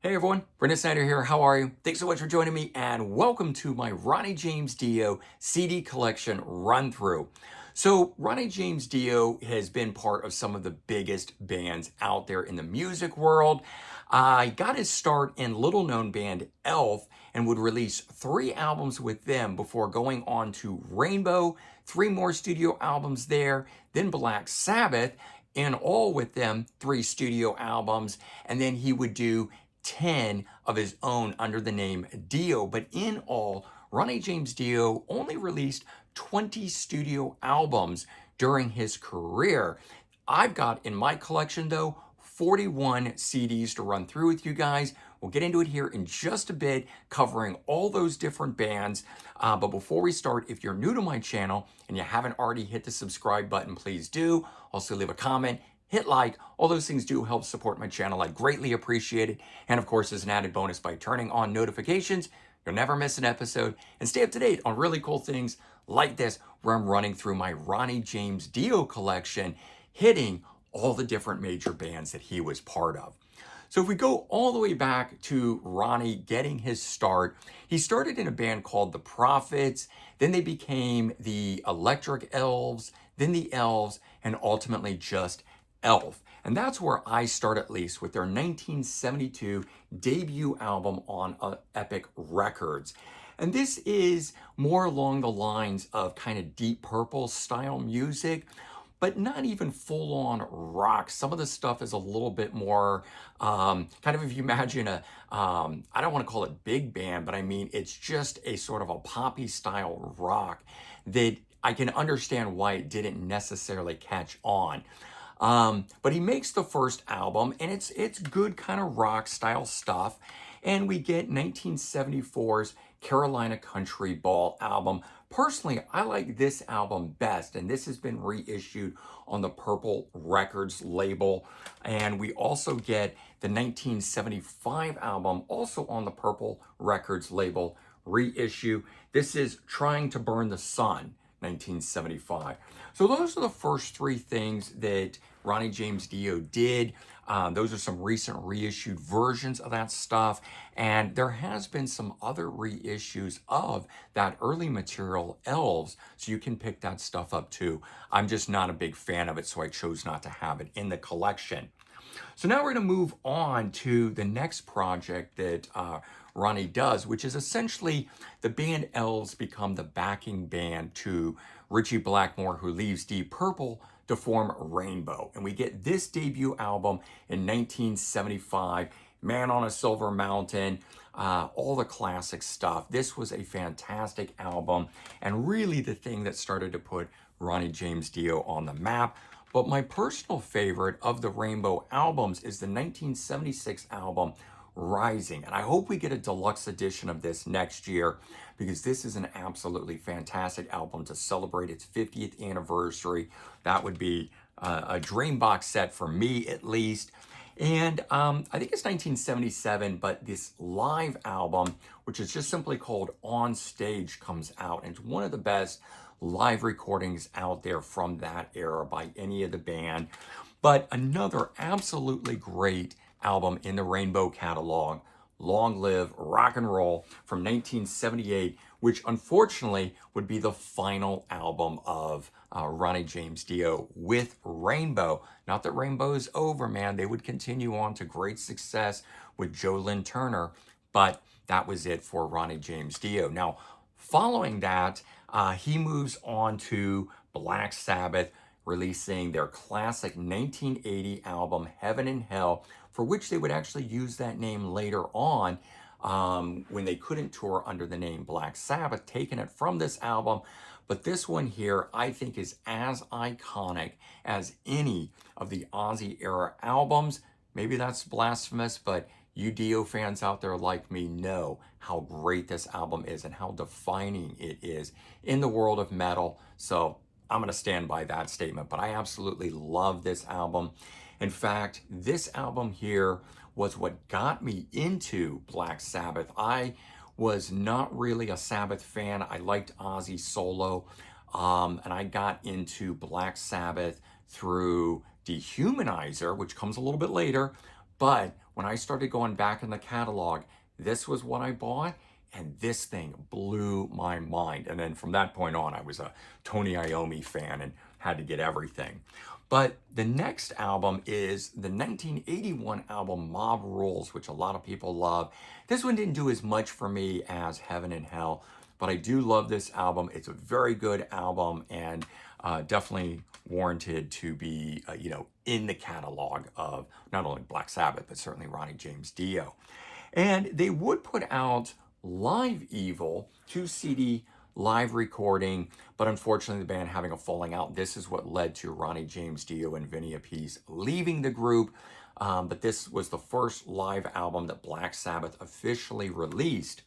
Hey everyone, Brendan Snyder here. How are you? Thanks so much for joining me and welcome to my Ronnie James Dio CD collection run through. So Ronnie James Dio has been part of some of the biggest bands out there in the music world. I got his start in little known band Elf and would release 3 albums with them before going on to Rainbow, 3 more studio albums there, then Black Sabbath, and all with them 3 studio albums, and then he would do 10 of his own under the name Dio. But in all, Ronnie James Dio only released 20 studio albums during his career. I've got in my collection, though, 41 CDs to run through with you guys. We'll get into it here in just a bit, covering all those different bands. But before we start, if you're new to my channel and you haven't already hit the subscribe button, please do. Also leave a comment, hit like. All those things do help support my channel. I greatly appreciate it. And of course, as an added bonus, by turning on notifications, you'll never miss an episode and stay up to date on really cool things like this, where I'm running through my Ronnie James Dio collection, hitting all the different major bands that he was part of. So if we go all the way back to Ronnie getting his start, he started in a band called The Prophets, then they became the Electric Elves, then the Elves, and ultimately just Elf. And that's where I start, at least, with their 1972 debut album on Epic Records. And this is more along the lines of kind of Deep Purple style music, but not even full on rock. Some of the stuff is a little bit more kind of, if you imagine I don't want to call it big band, but I mean, it's just a sort of a poppy style rock that I can understand why it didn't necessarily catch on. But he makes the first album, and it's good kind of rock style stuff. And we get 1974's Carolina Country Ball album. Personally, I like this album best, and this has been reissued on the Purple Records label. And we also get the 1975 album, also on the Purple Records label, reissue. This is Trying to Burn the Sun, 1975. So those are the first 3 things that Ronnie James Dio did. Those are some recent reissued versions of that stuff. And there has been some other reissues of that early material, Elves, so you can pick that stuff up too. I'm just not a big fan of it, so I chose not to have it in the collection. So now we're going to move on to the next project that Ronnie does, which is essentially the band Elves become the backing band to Ritchie Blackmore, who leaves Deep Purple to form Rainbow. And we get this debut album in 1975, Man on a Silver Mountain, all the classic stuff. This was a fantastic album and really the thing that started to put Ronnie James Dio on the map. But my personal favorite of the Rainbow albums is the 1976 album, Rising. And I hope we get a deluxe edition of this next year, because this is an absolutely fantastic album to celebrate its 50th anniversary. That would be a dream box set for me, at least. And I think it's 1977, but this live album, which is just simply called On Stage, comes out. And it's one of the best live recordings out there from that era by any of the band. But another absolutely great album in the Rainbow catalog, Long Live Rock and Roll, from 1978, which unfortunately would be the final album of Ronnie James Dio with Rainbow. Not that Rainbow's over, man. They would continue on to great success with Joe Lynn Turner, but that was it for Ronnie James Dio. Now, following that, he moves on to Black Sabbath, releasing their classic 1980 album, Heaven and Hell, for which they would actually use that name later on when they couldn't tour under the name Black Sabbath, taking it from this album. But this one here, I think, is as iconic as any of the Ozzy era albums. Maybe that's blasphemous, but you Dio fans out there like me know how great this album is and how defining it is in the world of metal. So I'm going to stand by that statement, but I absolutely love this album. In fact, this album here was what got me into Black Sabbath. I was not really a Sabbath fan. I liked Ozzy solo, and I got into Black Sabbath through Dehumanizer, which comes a little bit later. But when I started going back in the catalog, this was what I bought. And this thing blew my mind. And then from that point on, I was a Tony Iommi fan and had to get everything. But the next album is the 1981 album Mob Rules, which a lot of people love. This one didn't do as much for me as Heaven and Hell, but I do love this album. It's a very good album and definitely warranted to be, in the catalog of not only Black Sabbath, but certainly Ronnie James Dio. And they would put out Live Evil, 2 CD live recording, but unfortunately the band having a falling out. This is what led to Ronnie James Dio and Vinny Appice leaving the group. But this was the first live album that Black Sabbath officially released.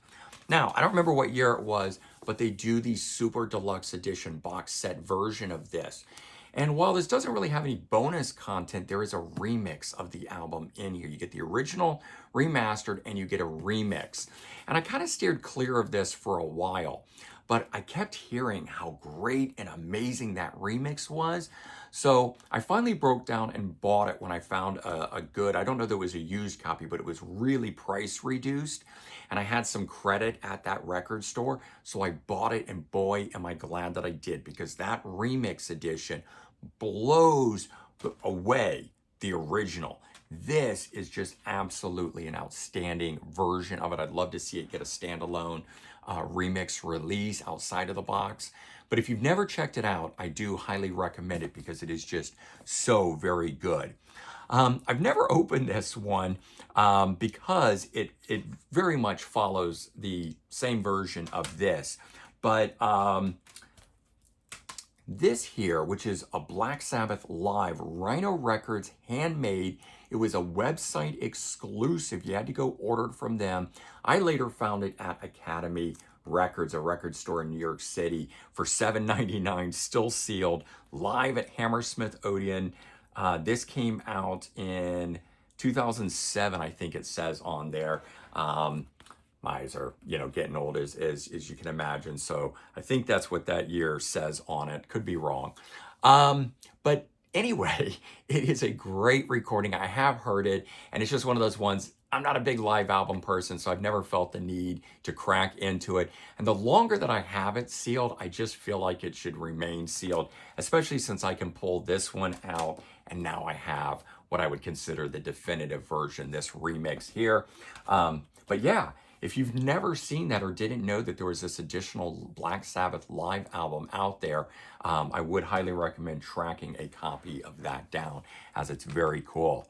Now, I don't remember what year it was, but they do the super deluxe edition box set version of this. And while this doesn't really have any bonus content, there is a remix of the album in here. You get the original remastered and you get a remix. And I kind of steered clear of this for a while, but I kept hearing how great and amazing that remix was. So I finally broke down and bought it when I found a good, I don't know that it was a used copy, but it was really price reduced. And I had some credit at that record store. So I bought it, and boy, am I glad that I did, because that remix edition blows away the original. This is just absolutely an outstanding version of it. I'd love to see it get a standalone remix release outside of the box. But if you've never checked it out, I do highly recommend it because it is just so very good. I've never opened this one because it very much follows the same version of this. But this here, which is a Black Sabbath live, Rhino Records, handmade. It was a website exclusive. You had to go order it from them. I later found it at Academy Records, a record store in New York City, for $7.99, still sealed, live at Hammersmith Odeon. This came out in 2007, I think it says on there. My eyes are, getting old as you can imagine. So I think that's what that year says on it. Could be wrong. But anyway, it is a great recording. I have heard it, and it's just one of those ones. I'm not a big live album person, so I've never felt the need to crack into it. And the longer that I have it sealed, I just feel like it should remain sealed, especially since I can pull this one out, and now I have what I would consider the definitive version, this remix here. But yeah, if you've never seen that or didn't know that there was this additional Black Sabbath live album out there, I would highly recommend tracking a copy of that down, as it's very cool.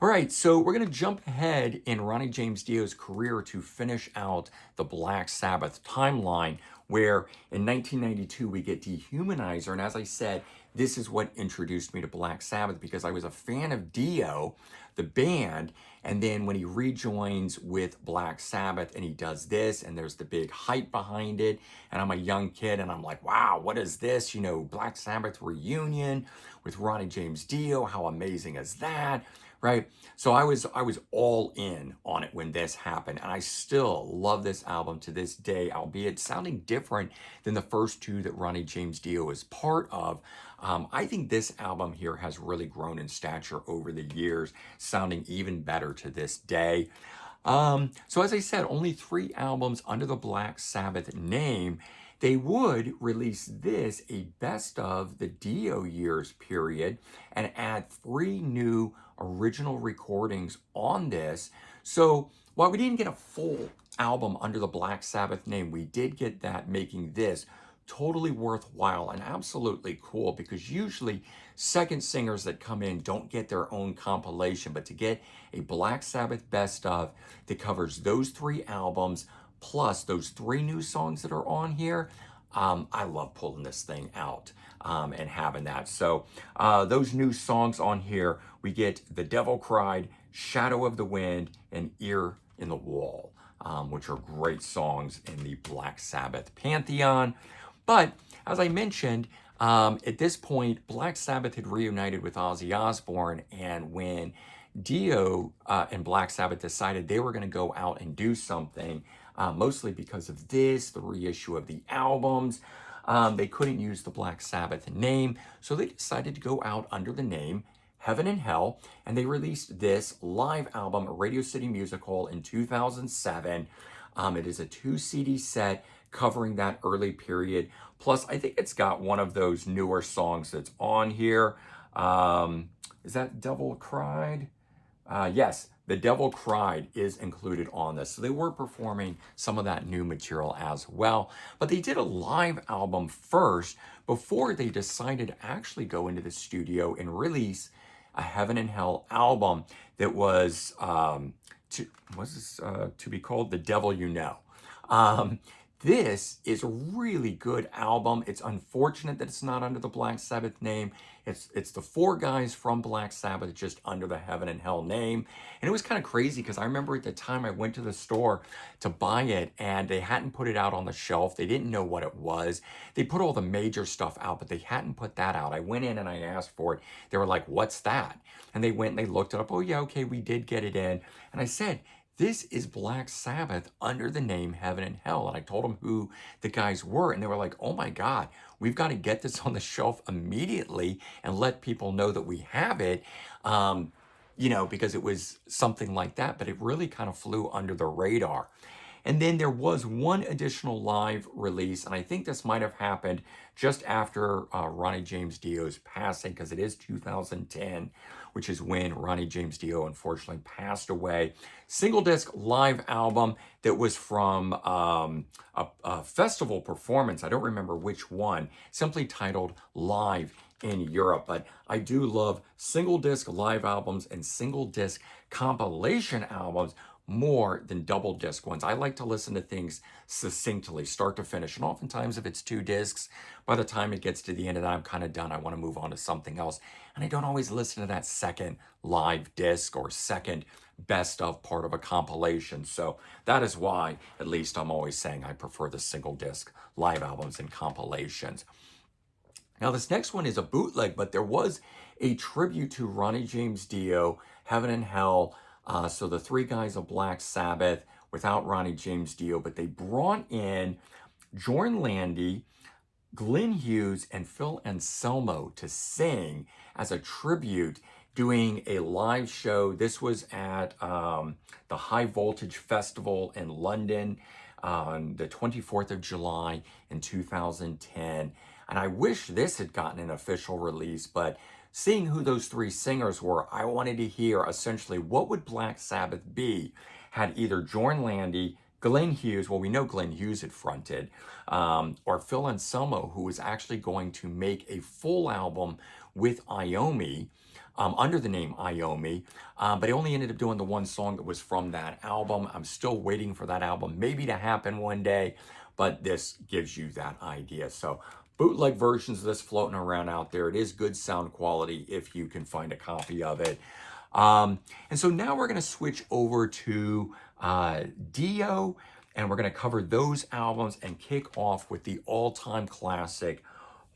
All right, so we're going to jump ahead in Ronnie James Dio's career to finish out the Black Sabbath timeline, where in 1992 we get Dehumanizer. And as I said, this is what introduced me to Black Sabbath, because I was a fan of Dio, the band, and then when he rejoins with Black Sabbath and he does this, and there's the big hype behind it, and I'm a young kid and I'm like, wow, what is this? Black Sabbath reunion with Ronnie James Dio, how amazing is that? Right? So I was all in on it when this happened, and I still love this album to this day, albeit sounding different than the first two that Ronnie James Dio is part of. I think this album here has really grown in stature over the years, sounding even better to this day. So as I said, only 3 albums under the Black Sabbath name. They would release this, a best of the Dio years period, and add 3 new original recordings on this. So while we didn't get a full album under the Black Sabbath name, we did get that, making this totally worthwhile and absolutely cool, because usually second singers that come in don't get their own compilation, but to get a Black Sabbath best of that covers those 3 albums plus those 3 new songs that are on here, I love pulling this thing out and having that. So those new songs on here, we get The Devil Cried, Shadow of the Wind, and Ear in the Wall, which are great songs in the Black Sabbath pantheon. But as I mentioned, at this point, Black Sabbath had reunited with Ozzy Osbourne, and when Dio and Black Sabbath decided they were going to go out and do something, mostly because of this, the reissue of the albums, they couldn't use the Black Sabbath name, so they decided to go out under the name Heaven and Hell, and they released this live album at Radio City Music Hall in 2007. It is a 2 CD set covering that early period. Plus, I think it's got one of those newer songs that's on here. Is that Devil Cried? Yes, The Devil Cried is included on this. So they were performing some of that new material as well. But they did a live album first before they decided to actually go into the studio and release a Heaven and Hell album that was to be called The Devil You Know. This is a really good album. It's unfortunate that it's not under the Black Sabbath name. It's the four guys from Black Sabbath just under the Heaven and Hell name. And it was kind of crazy because I remember at the time I went to the store to buy it and they hadn't put it out on the shelf. They didn't know what it was. They put all the major stuff out, but they hadn't put that out. I went in and I asked for it. They were like, "What's that?" And they went and they looked it up. "Oh yeah, okay, we did get it in." And I said, "This is Black Sabbath under the name Heaven and Hell." And I told them who the guys were, and they were like, "Oh my God, we've got to get this on the shelf immediately and let people know that we have it." Because it was something like that, but it really kind of flew under the radar. And then there was one additional live release, and I think this might have happened just after Ronnie James Dio's passing, because it is 2010, which is when Ronnie James Dio unfortunately passed away. Single disc live album that was from a festival performance. I don't remember which one, simply titled Live in Europe. But I do love single disc live albums and single disc compilation albums more than double disc ones. I like to listen to things succinctly, start to finish. And oftentimes, if it's 2 discs, by the time it gets to the end of that, I'm kind of done. I want to move on to something else. And I don't always listen to that second live disc or second best of part of a compilation. So that is why, at least, I'm always saying I prefer the single disc live albums and compilations. Now, this next one is a bootleg, but there was a tribute to Ronnie James Dio, Heaven and Hell. So the 3 guys of Black Sabbath without Ronnie James Dio, but they brought in Jorn Landy, Glenn Hughes, and Phil Anselmo to sing as a tribute, doing a live show. This was at the High Voltage Festival in London on the 24th of July in 2010. And I wish this had gotten an official release, but seeing who those 3 singers were, I wanted to hear essentially what would Black Sabbath be had either Jorn Landy, Glenn Hughes, well, we know Glenn Hughes had fronted, or Phil Anselmo, who was actually going to make a full album with Iommi, under the name Iommi, but he only ended up doing the one song that was from that album. I'm still waiting for that album maybe to happen one day, but this gives you that idea. So bootleg versions of this floating around out there. It is good sound quality if you can find a copy of it. And so now we're going to switch over to Dio, and we're going to cover those albums and kick off with the all-time classic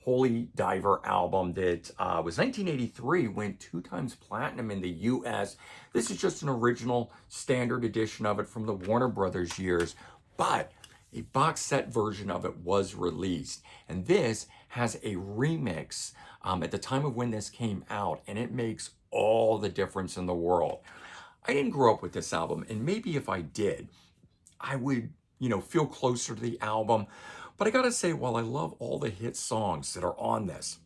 Holy Diver album that was 1983, went 2 times platinum in the US. This is just an original standard edition of it from the Warner Brothers years, but a box set version of it was released. And this has a remix at the time of when this came out, and it makes all the difference in the world. I didn't grow up with this album, and maybe if I did, I would, feel closer to the album. But I gotta say, while I love all the hit songs that are on this,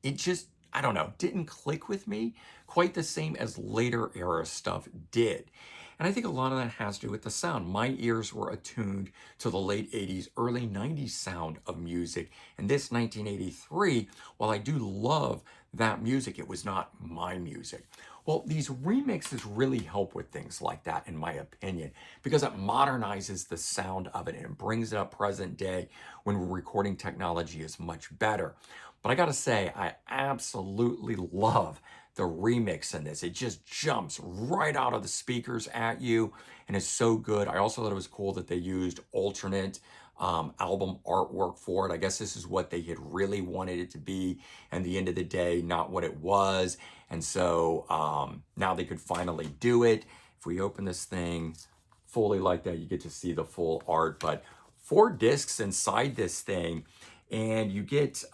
it just, I don't know, didn't click with me quite the same as later era stuff did. And I think a lot of that has to do with the sound. My ears were attuned to the late 80s, early 90s sound of music. And this 1983, while I do love that music, it was not my music. Well, these remixes really help with things like that, in my opinion, because it modernizes the sound of it and it brings it up present day when recording technology is much better. But I gotta say, I absolutely love the remix in this. It just jumps right out of the speakers at you and is so good. I also thought it was cool that they used alternate album artwork for it. I guess this is what they had really wanted it to be, and the end of the day, not what it was. And so now they could finally do it. If we open this thing fully like that, you get to see the full art. But 4 discs inside this thing, and you get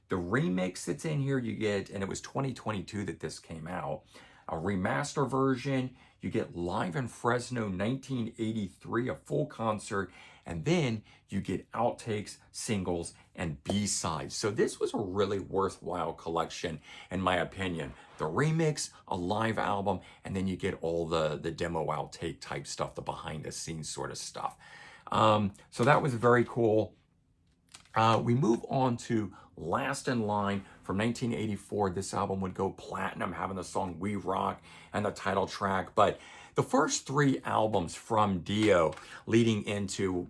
The remix that's in here, you get, and it was 2022 that this came out, a remaster version. You get Live in Fresno 1983, a full concert, and then you get outtakes, singles, and B-sides. So this was a really worthwhile collection, in my opinion. The remix, a live album, and then you get all the demo outtake type stuff, the behind the scenes sort of stuff. So that was very cool. We move on to Last in Line from 1984. This album would go platinum, having the song We Rock and the title track. But the first three albums from Dio leading into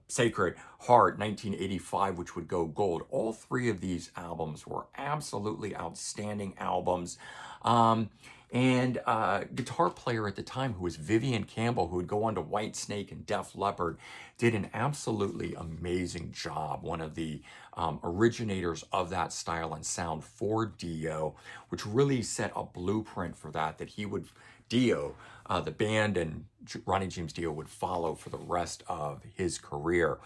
Sacred Heart 1985, which would go gold, all three of these albums were absolutely outstanding albums. And guitar player at the time, who was Vivian Campbell, who would go on to Whitesnake and Def Leppard, did an absolutely amazing job. One of the originators of that style and sound for Dio, which really set a blueprint for that he would, Dio, the band and Ronnie James Dio would follow for the rest of his career.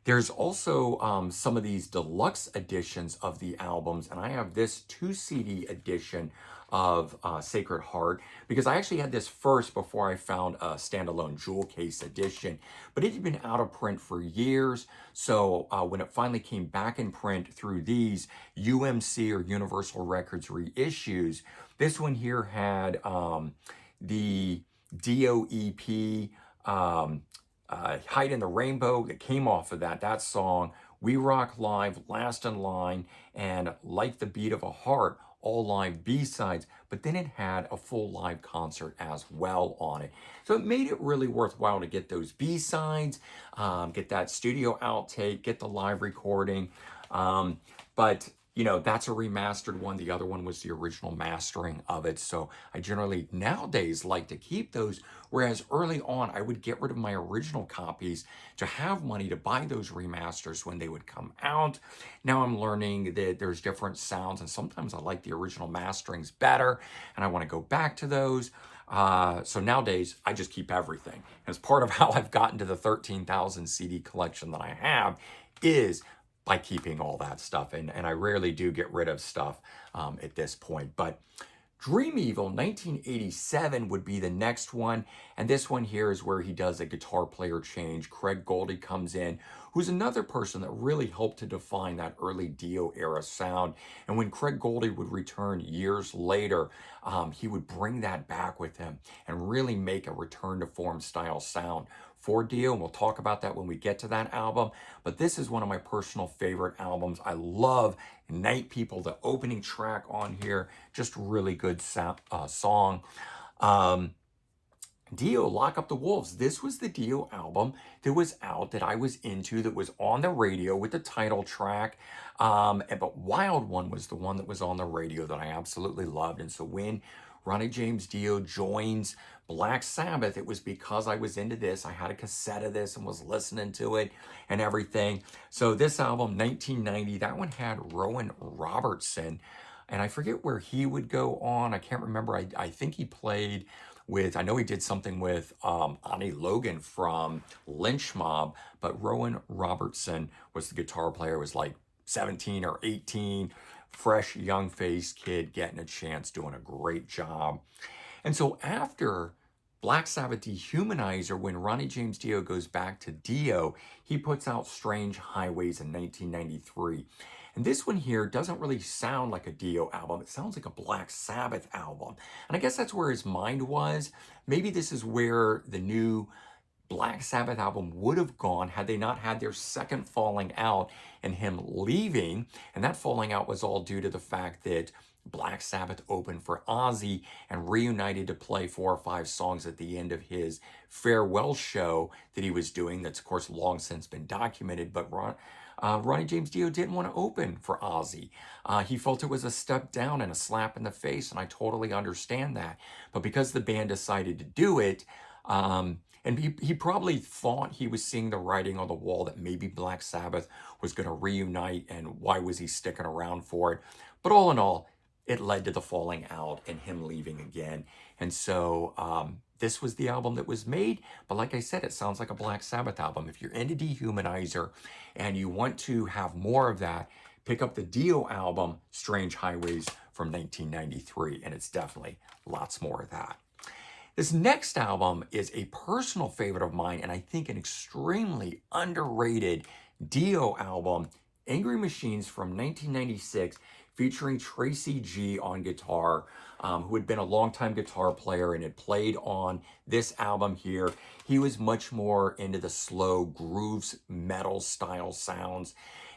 There's also some of these deluxe editions of the albums, and I have this 2 CD edition of Sacred Heart, because I actually had this first before I found a standalone jewel case edition, but it had been out of print for years. So when it finally came back in print through these UMC or Universal Records reissues, this one here had the DOEP Hide in the Rainbow that came off of that song, We Rock Live, Last in Line, and Like the Beat of a Heart, all live B-sides, but then it had a full live concert as well on it. So it made it really worthwhile to get those B-sides, get that studio outtake, get the live recording. But you know, that's a remastered one. The other one was the original mastering of it. So I generally nowadays like to keep those, whereas early on I would get rid of my original copies to have money to buy those remasters when they would come out. Now I'm learning that there's different sounds, and sometimes I like the original masterings better and I want to go back to those. So nowadays I just keep everything. As part of how I've gotten to the 13,000 CD collection that I have is by keeping all that stuff. And I rarely do get rid of stuff at this point. But Dream Evil 1987 would be the next one. And this one here is where he does a guitar player change. Craig Goldie comes in, who's another person that really helped to define that early Dio era sound. And when Craig Goldie would return years later, he would bring that back with him and really make a return to form style sound for Dio, and we'll talk about that when we get to that album. But this is one of my personal favorite albums. I love Night People, the opening track on here, just really good song. Dio, Lock Up the Wolves. This was the Dio album that was out that I was into, that was on the radio with the title track. But Wild One was the one that was on the radio that I absolutely loved. And so when Ronnie James Dio joins Black Sabbath, it was because I was into this. I had a cassette of this and was listening to it and everything. So this album, 1990, that one had Rowan Robertson. And I forget where he would go on. I can't remember. I think he played with, I know he did something with Ani Logan from Lynch Mob, but Rowan Robertson was the guitar player, was like 17 or 18, fresh, young-faced kid getting a chance, doing a great job. And so after Black Sabbath Dehumanizer, when Ronnie James Dio goes back to Dio, he puts out Strange Highways in 1993. And this one here doesn't really sound like a Dio album. It sounds like a Black Sabbath album. And I guess that's where his mind was. Maybe this is where the new Black Sabbath album would have gone had they not had their second falling out and him leaving. And that falling out was all due to the fact that Black Sabbath opened for Ozzy and reunited to play 4 or 5 songs at the end of his farewell show that he was doing. That's, of course, long since been documented. But Ronnie James Dio didn't want to open for Ozzy. He felt it was a step down and a slap in the face, and I totally understand that. But because the band decided to do it, and he probably thought he was seeing the writing on the wall that maybe Black Sabbath was going to reunite, and why was he sticking around for it? But all in all, it led to the falling out and him leaving again. And so this was the album that was made. But like I said, it sounds like a Black Sabbath album. If you're into Dehumanizer and you want to have more of that, pick up the Dio album, Strange Highways from 1993, and it's definitely lots more of that. This next album is a personal favorite of mine, and I think an extremely underrated Dio album, Angry Machines from 1996, featuring Tracy G on guitar, who had been a longtime guitar player and had played on this album here. He was much more into the slow grooves, metal style sounds,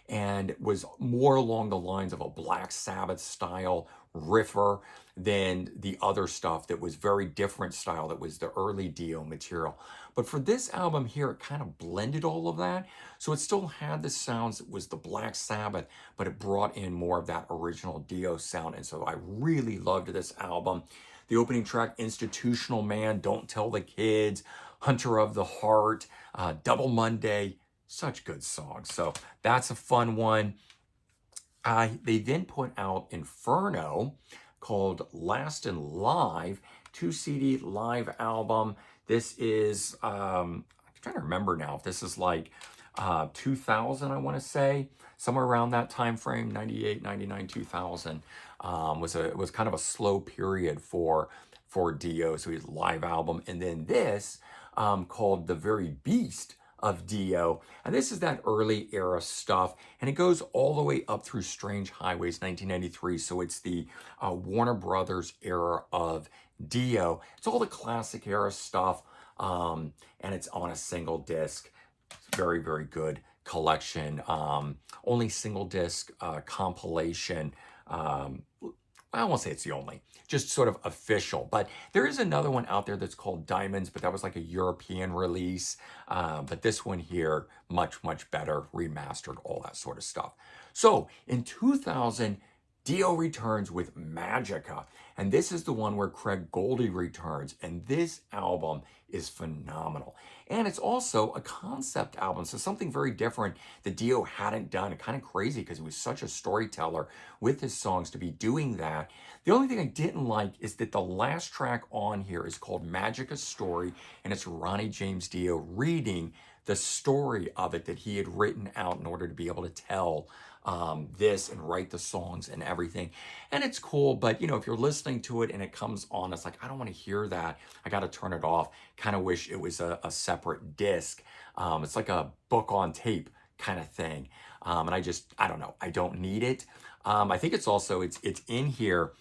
and was more along the lines of a Black Sabbath style riffer than the other stuff that was very different style that was the early Dio material. But for this album here, it kind of blended all of that. So it still had the sounds that was the Black Sabbath, but it brought in more of that original Dio sound. And so I really loved this album. The opening track, Institutional Man, Don't Tell the Kids, Hunter of the Heart, Double Monday, such good songs. So that's a fun one. They then put out Inferno, called Last and Live, 2 CD live album. This is, I'm trying to remember now if this is like 2000, I want to say, somewhere around that time frame, 98, 99, 2000, was kind of a slow period for Dio, so his live album. And then this, called The Very Beast of Dio, and this is that early era stuff, and it goes all the way up through Strange Highways 1993, so it's the Warner Brothers era of Dio. It's all the classic era stuff, and it's on a single disc. It's very, very good collection. Only single disc compilation. I won't say it's the only, just sort of official. But there is another one out there that's called Diamonds, but that was like a European release. But this one here, much, much better, remastered, all that sort of stuff. So in 2000, Dio returns with Magica. And this is the one where Craig Goldie returns. And this album is phenomenal. And it's also a concept album, so something very different that Dio hadn't done. Kind of crazy because he was such a storyteller with his songs to be doing that. The only thing I didn't like is that the last track on here is called Magica Story, and it's Ronnie James Dio reading the story of it that he had written out in order to be able to tell this and write the songs and everything. And it's cool, but if you're listening to it and it comes on, it's like, I don't want to hear that. I got to turn it off. Kind of wish it was a separate disc. It's like a book on tape kind of thing. And I don't know. I don't need it. I think it's also, it's in here.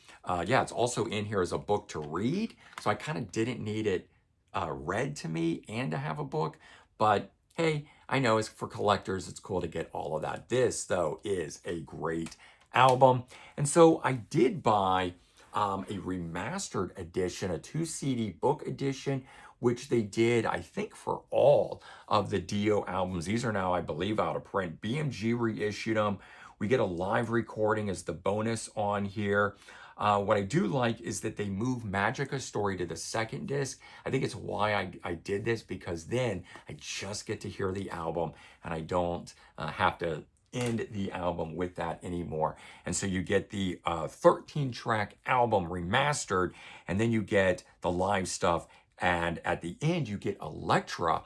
Yeah, it's also in here as a book to read. So I kind of didn't need it read to me and to have a book, but hey, I know it's for collectors. It's cool to get all of that. This, though, is a great album. And so I did buy a remastered edition, a 2 CD book edition, which they did, I think, for all of the Dio albums. These are now, I believe, out of print. BMG reissued them. We get a live recording as the bonus on here. What I do like is that they move Magica Story to the second disc. I think it's why I did this, because then I just get to hear the album and I don't have to end the album with that anymore. And so you get the 13-track album remastered, and then you get the live stuff. And at the end, you get Electra,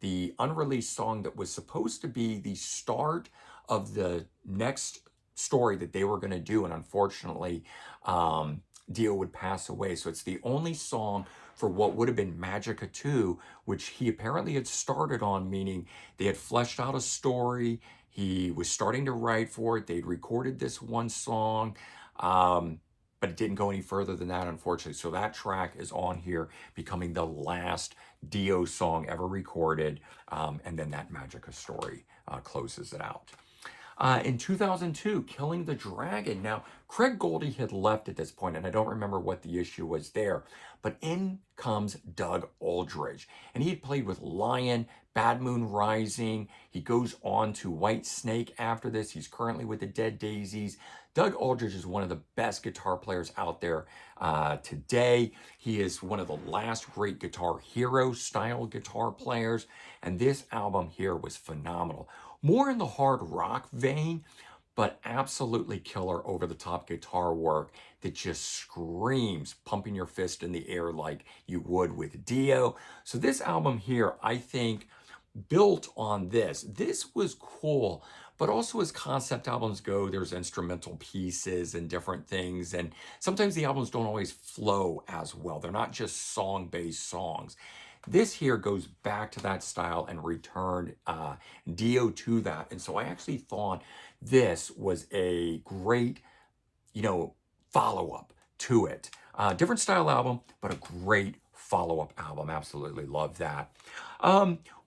the unreleased song that was supposed to be the start of the next story that they were going to do. And unfortunately, Dio would pass away. So it's the only song for what would have been Magica 2, which he apparently had started on, meaning they had fleshed out a story. He was starting to write for it. They'd recorded this one song, but it didn't go any further than that, unfortunately. So that track is on here, becoming the last Dio song ever recorded. And then that Magica Story closes it out. In 2002, Killing the Dragon. Now, Craig Goldie had left at this point, and I don't remember what the issue was there, but in comes Doug Aldridge. And he had played with Lion, Bad Moon Rising. He goes on to White Snake after this. He's currently with the Dead Daisies. Doug Aldridge is one of the best guitar players out there today. He is one of the last great Guitar Hero style guitar players, and this album here was phenomenal. More in the hard rock vein, but absolutely killer over-the-top guitar work that just screams pumping your fist in the air like you would with Dio. So this album here, I think, built on this. This was cool, but also as concept albums go, there's instrumental pieces and different things. And sometimes the albums don't always flow as well. They're not just song-based songs. This here goes back to that style and returned Dio to that. And so I actually thought this was a great, follow-up to it. Different style album, but a great follow-up album. Absolutely love that.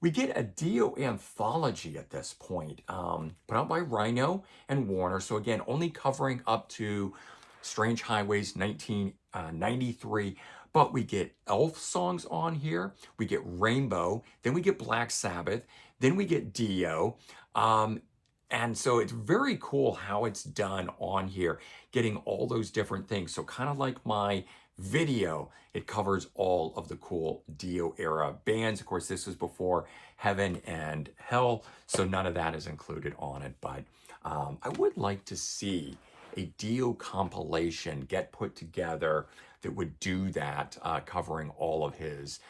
We get a Dio anthology at this point, put out by Rhino and Warner. So again, only covering up to Strange Highways 1993. But we get Elf songs on here. We get Rainbow. Then we get Black Sabbath. Then we get Dio. And so it's very cool how it's done on here, getting all those different things. So kind of like my video, it covers all of the cool Dio era bands. Of course, this was before Heaven and Hell, so none of that is included on it. But I would like to see a Dio compilation get put together that would do that, covering all of his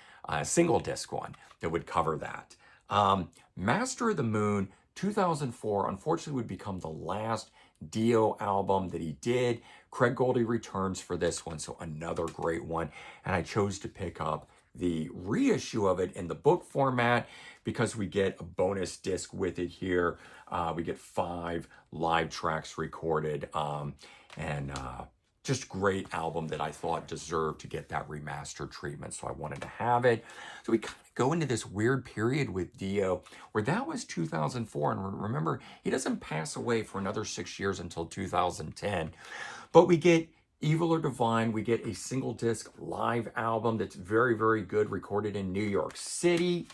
single disc one that would cover that. Master of the Moon 2004, unfortunately, would become the last Dio album that he did. Craig Goldie returns for this one, so another great one. And I chose to pick up the reissue of it in the book format because we get a bonus disc with it here. We get 5 live tracks recorded, and just great album that I thought deserved to get that remastered treatment, so I wanted to have it. So we kind of go into this weird period with Dio where that was 2004, and remember, he doesn't pass away for another 6 years until 2010. But we get Evil or Divine, we get a single disc live album that's very, very good, recorded in New York City.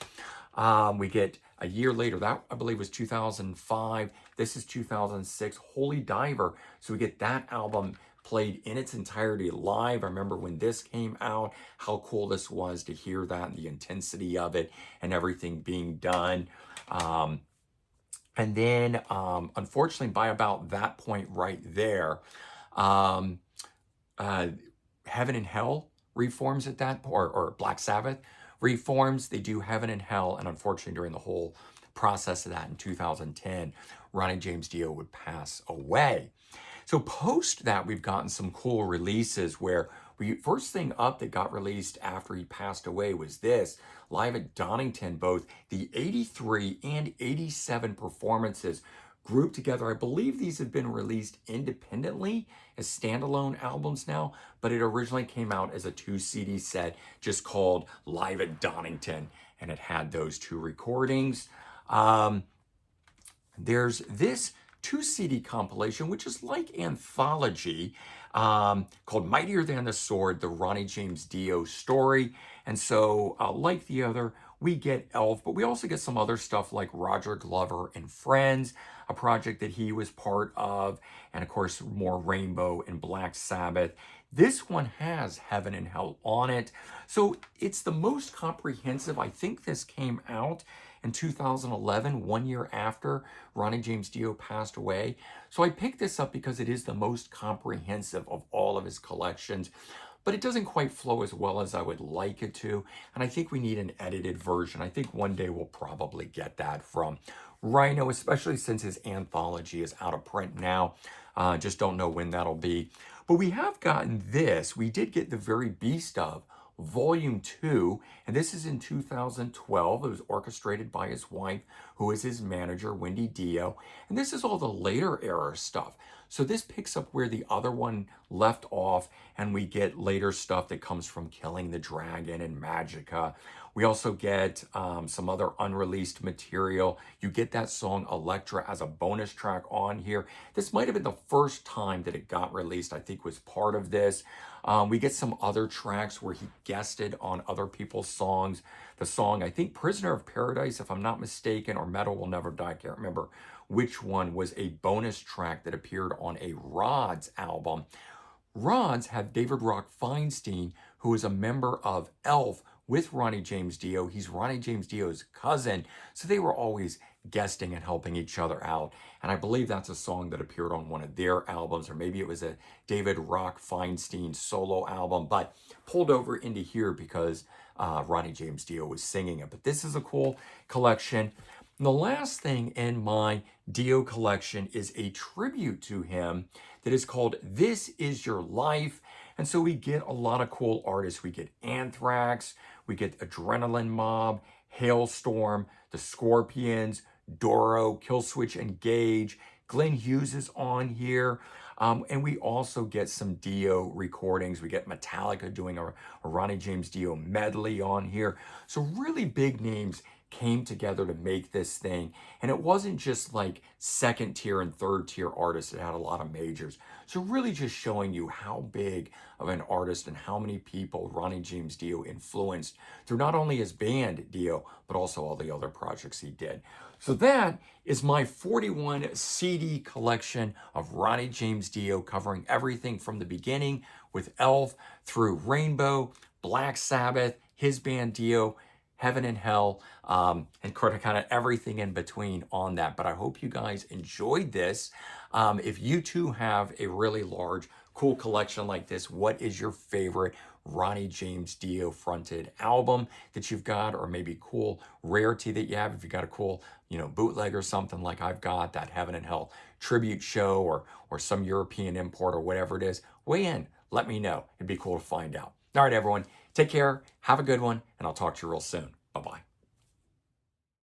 We get a year later, that I believe was 2005. This is 2006, Holy Diver. So we get that album played in its entirety live. I remember when this came out, how cool this was to hear that, and the intensity of it and everything being done. And then, unfortunately, by about that point right there, Heaven and Hell reforms at that point, or Black Sabbath reforms. They do Heaven and Hell, and unfortunately, during the whole process of that in 2010, Ronnie James Dio would pass away. So post that, we've gotten some cool releases where first thing up that got released after he passed away was this, live at Donington, both the 83 and 87 performances grouped together. I believe these have been released independently as standalone albums now, but it originally came out as a 2 CD set just called Live at Donington, and it had those 2 recordings. There's this 2 CD compilation, which is like anthology, called Mightier Than the Sword, the Ronnie James Dio story. And so, like the other, we get Elf, but we also get some other stuff like Roger Glover and Friends, a project that he was part of, and of course, more Rainbow and Black Sabbath. This one has Heaven and Hell on it. So it's the most comprehensive. I think this came out in 2011, 1 year after Ronnie James Dio passed away. So I picked this up because it is the most comprehensive of all of his collections, but it doesn't quite flow as well as I would like it to. And I think we need an edited version. I think one day we'll probably get that from Rhino, especially since his anthology is out of print now. Just don't know when that'll be. But we have gotten this. We did get The Very Beast of Volume 2, and this is in 2012. It was orchestrated by his wife, who is his manager, Wendy Dio. And this is all the later era stuff. So this picks up where the other one left off, and we get later stuff that comes from Killing the Dragon and Magica. We also get some other unreleased material. You get that song Electra as a bonus track on here. This might have been the first time that it got released, I think was part of this. We get some other tracks where he guested on other people's songs. The song, I think Prisoner of Paradise, if I'm not mistaken, or Metal Will Never Die, I can't remember which one, was a bonus track that appeared on a Rods album. Rods had David Rock Feinstein, who is a member of Elf with Ronnie James Dio. He's Ronnie James Dio's cousin, so they were always guesting and helping each other out. And I believe that's a song that appeared on one of their albums, or maybe it was a David Rock Feinstein solo album, but pulled over into here because Ronnie James Dio was singing it. But this is a cool collection. And the last thing in my Dio collection is a tribute to him that is called This Is Your Life. And so we get a lot of cool artists. We get Anthrax, we get Adrenaline Mob, Hailstorm, the Scorpions, Doro, Killswitch Engage. Glenn Hughes is on here. And we also get some Dio recordings. We get Metallica doing a Ronnie James Dio medley on here. So really big names came together to make this thing. And it wasn't just like second tier and third tier artists. It had a lot of majors. So really just showing you how big of an artist and how many people Ronnie James Dio influenced through not only his band Dio, but also all the other projects he did. So that is my 41 CD collection of Ronnie James Dio, covering everything from the beginning with Elf through Rainbow, Black Sabbath, his band Dio, Heaven and Hell, and kind of everything in between on that. But I hope you guys enjoyed this. If you too have a really large, cool collection like this, what is your favorite Ronnie James Dio fronted album that you've got, or maybe cool rarity that you have? If you got a cool, bootleg or something like I've got, that Heaven and Hell tribute show, or some European import or whatever it is, weigh in. Let me know. It'd be cool to find out. All right, everyone. Take care. Have a good one, and I'll talk to you real soon. Bye-bye.